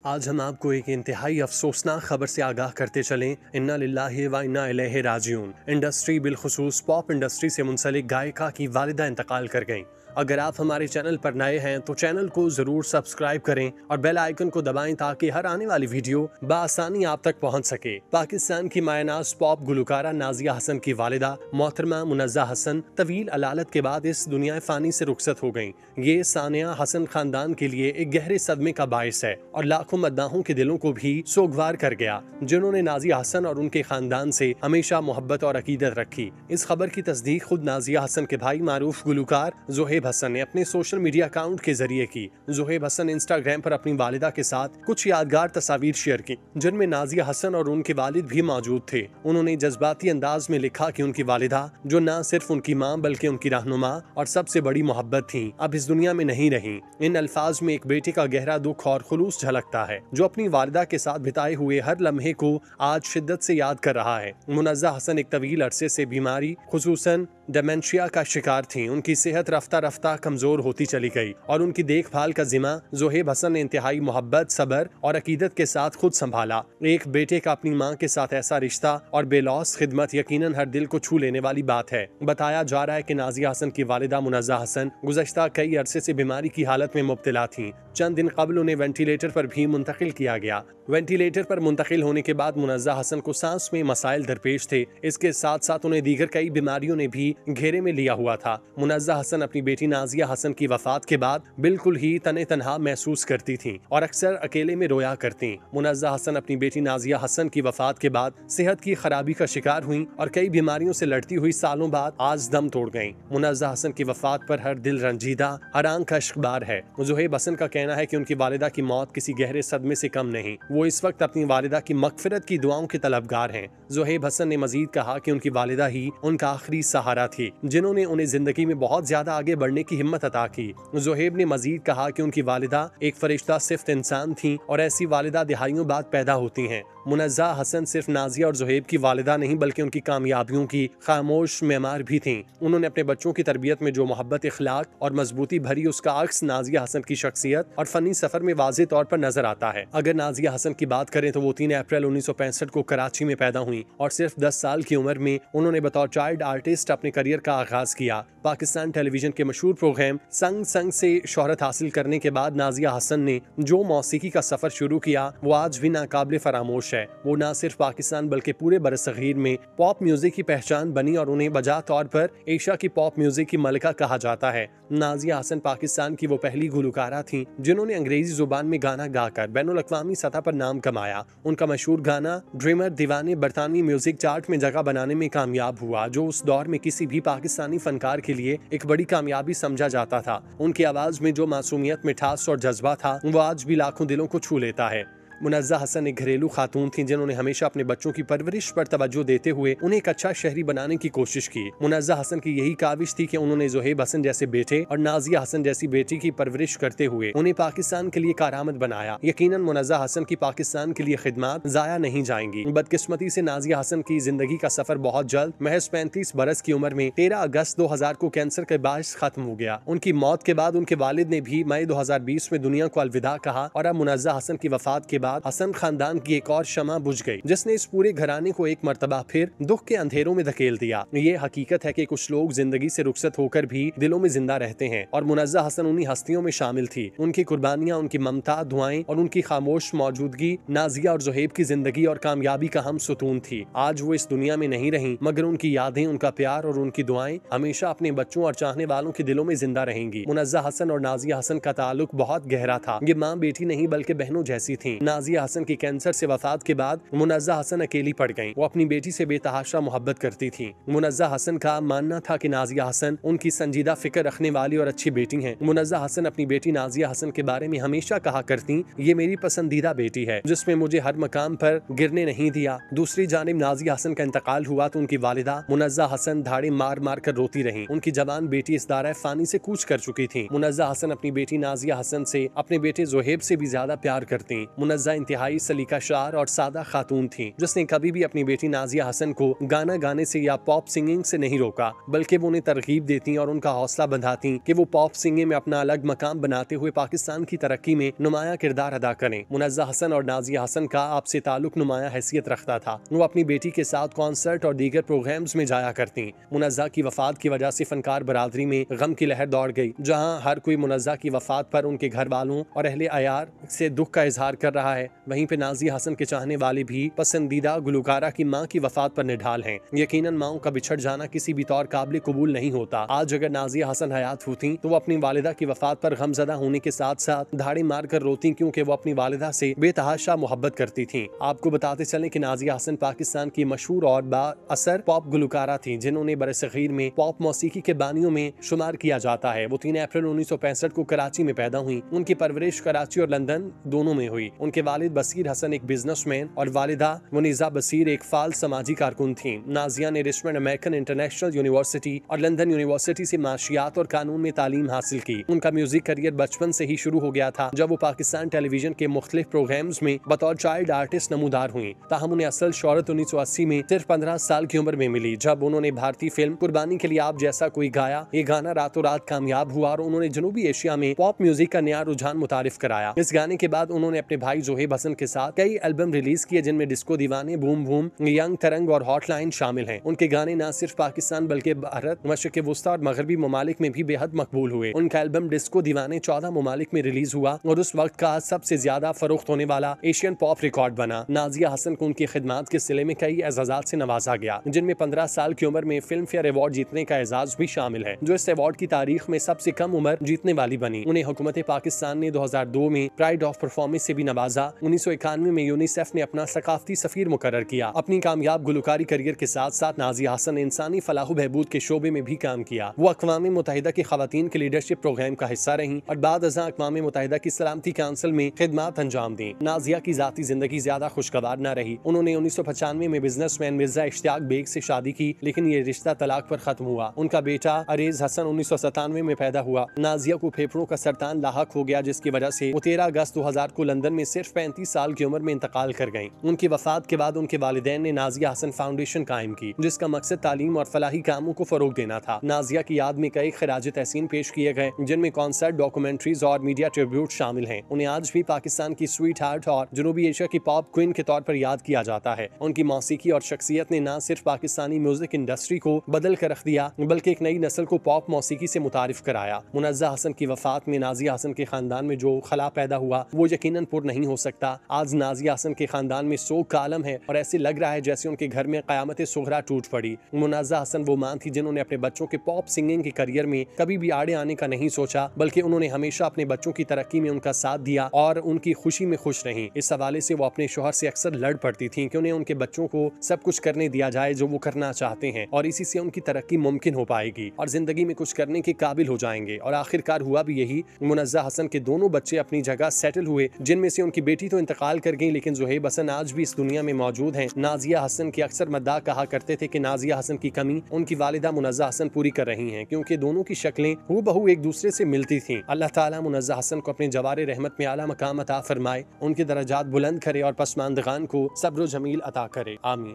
आज हम आपको एक इंतहाई अफसोसनाक खबर से आगाह करते चलें। इन्ना लिल्लाहि व इन्ना इलैहि राजिऊन। इंडस्ट्री बिलखुसूस पॉप इंडस्ट्री से मुंसलिक गायिका की वालिदा इंतकाल कर गईं। अगर आप हमारे चैनल पर नए हैं तो चैनल को जरूर सब्सक्राइब करें और बेल आइकन को दबाएं ताकि हर आने वाली वीडियो बआसानी आप तक पहुंच सके। पाकिस्तान की मायनाज पॉप गुलकारा नाजिया हसन की वालिदा मोहतरमा मुनज़्ज़ा हसन तवील अलालत के बाद इस दुनिया फानी से रुखसत हो गयी। ये सानिया हसन खानदान के लिए एक गहरे सदमे का बायस है और लाखों मद्दाहों के दिलों को भी सोगवार कर गया, जिन्होंने नाजिया हसन और उनके खानदान से हमेशा मोहब्बत और अकीदत रखी। इस खबर की तस्दीक खुद नाजिया हसन के भाई मारूफ गुलकार ज़ोहेब हसन ने अपने सोशल मीडिया अकाउंट के जरिए की। ज़ोहेब हसन ने इंस्टाग्राम पर अपनी वालिदा के साथ कुछ यादगार तस्वीर शेयर की, जिनमें नाजिया हसन और उनके वालिद भी मौजूद थे। उन्होंने जज्बाती अंदाज में लिखा कि उनकी वालिदा, जो न सिर्फ उनकी माँ बल्कि उनकी रहनुमा और सबसे बड़ी मोहब्बत थी, अब इस दुनिया में नहीं रही। इन अल्फाज में एक बेटे का गहरा दुख और खुलूस झलकता है, जो अपनी वालिदा के साथ बिताए हुए हर लम्हे को आज शिद्दत से याद कर रहा है। मुनज़्ज़ा हसन एक तवील अरसे से बीमारी खुसूसन डेमेंशिया का शिकार थी। उनकी सेहत रफ्ता रफ्ता कमजोर होती चली गई और उनकी देखभाल का जिम्मा ज़ोहेब हसन ने इंतहाई मोहब्बत, सब्र और अकीदत के साथ खुद संभाला। एक बेटे का अपनी माँ के साथ ऐसा रिश्ता और बेलौस खिदमत यकीनन हर दिल को छू लेने वाली बात है। बताया जा रहा है कि नाजिया हसन की वालिदा मुनज़्ज़ा हसन गुज़श्ता कई अरसे से बीमारी की हालत में मुब्तला थी। चंद दिन कबल उन्हें वेंटिलेटर पर भी मुंतकिल किया गया। वेंटिलेटर पर मुंतकिल होने के बाद मुनज़्ज़ा हसन को सांस में मसाइल दरपेश थे। इसके साथ साथ उन्हें दीगर कई बीमारियों ने भी घेरे में लिया हुआ था। मुनज़्ज़ा हसन अपनी बेटी नाजिया हसन की वफात के बाद बिल्कुल ही तने तनहा महसूस करती थीं और अक्सर अकेले में रोया करती। मुनज़्ज़ा हसन अपनी बेटी नाजिया हसन की वफात के बाद सेहत की खराबी का शिकार हुई और कई बीमारियों से लड़ती हुई सालों बाद आज दम तोड़ गईं। मुनज़्ज़ा हसन की वफात पर हर दिल रंजीदा, हर आंख का इश्क़बार है। ज़ोहेब हसन का कहना है कि उनकी वालिदा की मौत किसी गहरे सदमे से कम नहीं। वो इस वक्त अपनी वालिदा की मग़फ़िरत की दुआओं के तलबगार हैं। ज़ोहेब हसन ने मजीद कहा कि उनकी वालिदा ही उनका आखिरी सहारा थी, जिन्होंने उन्हें जिंदगी में बहुत ज्यादा आगे बढ़ने की हिम्मत अता की। ज़ोहेब ने मजीद कहा कि उनकी वालिदा एक फरिश्ता सिफ्त इंसान थी और ऐसी वालिदा दिहाइयों बाद पैदा होती हैं। मुनज़्ज़ा हसन सिर्फ नाजिया और ज़ोहेब की वालिदा नहीं बल्कि उनकी कामयाबियों की खामोश मेमार भी थीं। उन्होंने अपने बच्चों की तरबियत में जो मोहब्बत, इखलाक और मजबूती भरी, उसका अक्स नाजिया हसन की शख्सियत और फनी सफर में वाज़ेह तौर पर नजर आता है। अगर नाजिया हसन की बात करें तो वो 3 अप्रैल 1965 को कराची में पैदा हुई और सिर्फ 10 साल की उम्र में उन्होंने बतौर चाइल्ड आर्टिस्ट अपने करियर का आगाज किया। पाकिस्तान टेलीविजन के मशहूर प्रोग्राम संग संग से शोहरत हासिल करने के बाद नाजिया हसन ने जो मौसीकी का सफर शुरू किया वो आज भी नाकाबिले फरामोश है। वो न सिर्फ पाकिस्तान बल्कि पूरे बरसगीर में पॉप म्यूजिक की पहचान बनी और उन्हें बजा तौर पर एशिया की पॉप म्यूजिक की मलिका कहा जाता है। नाजिया हसन पाकिस्तान की वो पहली गुलकारा थी जिन्होंने अंग्रेजी जुबान में गाना गाकर बैनुल अक़वामी सतह पर नाम कमाया। उनका मशहूर गाना ड्रीमर दीवाने बरतानवी म्यूजिक चार्ट में जगह बनाने में कामयाब हुआ, जो उस दौर में किसी भी पाकिस्तानी फनकार के लिए एक बड़ी कामयाबी समझा जाता था। उनकी आवाज में जो मासूमियत, मिठास और जज्बा था वो आज भी लाखों दिलों को छू लेता है। मुनज़्ज़ा हसन एक घरेलू खातून थी जिन्होंने हमेशा अपने बच्चों की परवरिश पर तवज्जो देते हुए उन्हें एक अच्छा शहरी बनाने की कोशिश की। मुनज़्ज़ा हसन की यही काविश थी कि उन्होंने ज़ोहेब हसन जैसे बेटे और नाजिया हसन जैसी बेटी की परवरिश करते हुए उन्हें पाकिस्तान के लिए कारआमद बनाया। यकीनन मुनज़्ज़ा हसन की पाकिस्तान के लिए खिदमत ज़ाया नहीं जाएंगी। बदकिस्मती से नाजिया हसन की जिंदगी का सफर बहुत जल्द महज 35 बरस की उम्र में 13 अगस्त 2000 को कैंसर के बायस खत्म हो गया। उनकी मौत के बाद उनके वालिद ने भी मई 2020 में दुनिया को अलविदा कहा और अब मुनज़्ज़ा हसन की वफात के बाद हसन खानदान की एक और शमा बुझ गई, जिसने इस पूरे घराने को एक मर्तबा फिर दुख के अंधेरों में धकेल दिया। ये हकीकत है कि कुछ लोग जिंदगी से रुखसत होकर भी दिलों में जिंदा रहते हैं और मुनज़्ज़ा हसन उन्हीं हस्तियों में शामिल थी। उनकी कुर्बानियां, उनकी ममता, दुआएं और उनकी खामोश मौजूदगी नाजिया और ज़ोहेब की जिंदगी और कामयाबी का हम सुतून थी। आज वो इस दुनिया में नहीं रही, मगर उनकी यादें, उनका प्यार और उनकी दुआएं हमेशा अपने बच्चों और चाहने वालों के दिलों में जिंदा रहेंगी। मुनज़्ज़ा हसन और नाजिया हसन का ताल्लुक बहुत गहरा था। ये माँ बेटी नहीं बल्कि बहनों जैसी थी। नाजिया हसन की कैंसर से वफात के बाद मुनज़्ज़ा हसन अकेली पड़ गईं। वो अपनी बेटी से बेतहाशा मोहब्बत करती थीं। मुनज़्ज़ा हसन का मानना था कि नाजिया हसन उनकी संजीदा फिक्र रखने वाली और अच्छी बेटी हैं। मुनज़्ज़ा हसन अपनी बेटी नाजिया हसन के बारे में हमेशा कहा करती, ये मेरी पसंदीदा बेटी है जिसमें मुझे हर मकाम पर गिरने नहीं दिया। दूसरी जानिब नाजिया हसन का इंतकाल हुआ तो उनकी वालिदा मुनज़्ज़ा हसन धाड़े मार मार कर रोती रही। उनकी जवान बेटी इस दायरे फानी से कूच कर चुकी थी। मुनज़्ज़ा हसन अपनी बेटी नाजिया हसन से अपने बेटे ज़ोहेब से भी ज्यादा प्यार करती। मुनज़्ज़ा मुनज़्ज़ा इंतहाई सलीकाशार और सादा खातून थी, जिसने कभी भी अपनी बेटी नाजिया हसन को गाना गाने से या पॉप सिंगिंग से नहीं रोका, बल्कि वो उन्हें तरगीब देती और उनका हौसला बंधाती कि वो पॉप सिंगिंग में अपना अलग मकाम बनाते हुए पाकिस्तान की तरक्की में नुमाया किरदार अदा करें। मुनज़्ज़ा हसन और नाजिया हसन का आपसे ताल्लुक नुमाया हैसियत रखता था। वो अपनी बेटी के साथ कॉन्सर्ट और दीगर प्रोग्राम्स में जाया करती। मुनज़्ज़ा की वफात की वजह से फनकार बरादरी में गम की लहर दौड़ गई। जहाँ हर कोई मुनज़्ज़ा की वफात पर उनके घर वालों और अहले अयार से दुख का इजहार कर रहा है, वहीं पे नाजिया हसन के चाहने वाले भी पसंदीदा गुलकारा की माँ की वफात पर निढाल हैं। यकीनन माओं का बिछड़ जाना किसी भी तौर काबिल कबूल नहीं होता। आज अगर नाजिया हसन हयात होती तो वो अपनी वालिदा की वफात पर गमज़दा होने के साथ साथ धाड़े मार कर रोती, क्योंकि वो अपनी वालिदा से बेतहाशा मोहब्बत करती थी। आपको बताते चलें कि नाजिया हसन पाकिस्तान की मशहूर और बाअसर पॉप गुलकारा थी, जिन्होंने बरसगीर में पॉप मौसीकी के बानियों में शुमार किया जाता है। वो 3 अप्रैल 1965 को कराची में पैदा हुई। उनकी परवरिश कराची और लंदन दोनों में हुई। उनके वालिद बसीर हसन एक बिजनेसमैन और वालिदा मुनीजा बसीर एक फाल समाजी कारकुन थी। नाजिया ने रिचमंड अमेरिकन इंटरनेशनल यूनिवर्सिटी और लंदन यूनिवर्सिटी से माशियात और कानून में तालीम हासिल की। उनका म्यूजिक करियर बचपन से ही शुरू हो गया था, जब वो पाकिस्तान टेलीविजन के मुख्तलिफ प्रोग्राम्स में बतौर चाइल्ड आर्टिस्ट नमूदार हुई। ताहम उन्हें असल शोहरत 1980 में सिर्फ 15 साल की उम्र में मिली, जब उन्होंने भारतीय फिल्म कुर्बानी के लिए आप जैसा कोई गाया। ये गाना रातों रात कामयाब हुआ और उन्होंने जनूबी एशिया में पॉप म्यूजिक का नया रुझान मुतारिफ कराया। इस गाने के बाद उन्होंने अपने भाई जोहेब हसन के साथ कई एल्बम रिलीज किए, जिनमें डिस्को दीवाने, बूम बूम, यंग तरंग और हॉटलाइन शामिल हैं। उनके गाने न सिर्फ पाकिस्तान बल्कि भारत, मशरिक वस्ता और मगरबी ममालिक में भी बेहद मकबूल हुए। उनका एल्बम डिस्को दीवाने 14 ममालिक में रिलीज हुआ और उस वक्त का सबसे ज्यादा फरोख्त होने वाला एशियन पॉप रिकॉर्ड बना। नाजिया हसन को उनकी खिदमात के सिले में कई एजाजात से नवाजा गया, जिनमें 15 साल की उम्र में फिल्म फेयर अवार्ड जीतने का एजाज भी शामिल है, जो इस अवार्ड की तारीख में सबसे कम उम्र जीतने वाली बनी। उन्हें हुकूमत पाकिस्तान ने 2002 में प्राइड ऑफ परफॉर्मेंस से भी नवाजा। 1991 में यूनिसेफ ने अपना सकाफती सफीर मुकर्रर किया। अपनी कामयाब गुलकारी करियर के साथ साथ नाजिया हसन ने इंसानी फलाह बहबूद के शोबे में भी काम किया। वो अक़वाम मुत्तहिदा की खवातीन के लीडरशिप प्रोग्राम का हिस्सा रही और बाद अज़ां अक़वाम मुत्तहिदा की सलामती काउंसिल में खिदमात अंजाम दी। नाजिया की जाती जिंदगी ज्यादा खुशगवार न रही। उन्होंने 1995 में बिजनेसमैन मिर्जा इश्तियाक बेग से शादी की, लेकिन ये रिश्ता तलाक पर खत्म हुआ। उनका बेटा अरेज हसन 1997 में पैदा हुआ। नाजिया को फेफड़ों का सरतान लाहक हो गया, जिसकी वजह से वो 13 अगस्त 2000 को लंदन में सिर्फ 35 साल की उम्र में इंतकाल कर गयी। उनकी वफात के बाद उनके वालिदैन ने नाजिया हसन फाउंडेशन कायम की, जिसका मकसद तालीम और फलाही कामों को फरोग देना था। नाजिया की याद में कई खिराज तहसीन पेश किए गए, जिनमें कॉन्सर्ट, डॉक्यूमेंट्रीज और मीडिया ट्रिब्यूट शामिल हैं। उन्हें आज भी पाकिस्तान की स्वीट हार्ट और जनूबी एशिया की पॉप क्वीन के तौर पर याद किया जाता है। उनकी मौसीकी और शख्सियत ने न सिर्फ पाकिस्तानी म्यूजिक इंडस्ट्री को बदल कर रख दिया, बल्कि एक नई नस्ल को पॉप मौसीकी से मुतारिफ कराया। मुनज़्ज़ा हसन की वफात में नाजिया हसन के खानदान में जो खला पैदा हुआ, वो यकीनन पुर नहीं हो सकता। आज नाजिया हसन के खानदान में सोग का आलम है और ऐसे लग रहा है जैसे उनके घर में क़यामत सुगरा टूट पड़ी। मुनज़्ज़ा हसन वो मां थी जिन्होंने अपने बच्चों के पॉप सिंगिंग के करियर में कभी भी आड़े आने का नहीं सोचा, बल्कि उन्होंने हमेशा अपने बच्चों की तरक्की में उनका साथ दिया और उनकी खुशी में खुश रही। इस हवाले से वो अपने शोहर से अक्सर लड़ पड़ती थी कि उन्हें उनके बच्चों को सब कुछ करने दिया जाए जो वो करना चाहते हैं, और इसी से उनकी तरक्की मुमकिन हो पाएगी और जिंदगी में कुछ करने के काबिल हो जाएंगे। और आखिरकार हुआ भी यही। मुनज़्ज़ा हसन के दोनों बच्चे अपनी जगह सेटल हुए, जिनमें से उनकी बेटी तो इंतकाल कर गई, लेकिन जोहेब हसन आज भी इस दुनिया में मौजूद हैं। नाजिया हसन के अक्सर मद्दाह कहा करते थे कि नाजिया हसन की कमी उनकी वालिदा मुनज़्ज़ा हसन पूरी कर रही हैं, क्योंकि दोनों की शक्लें हूबहू एक दूसरे से मिलती थीं। अल्लाह ताला मुनज़्ज़ा हसन को अपने जवारे रहमत में आला मकाम अता फरमाए, उनके दरजात बुलंद करे और पसमानदगान को सब्र जमील अता करे। आमीन।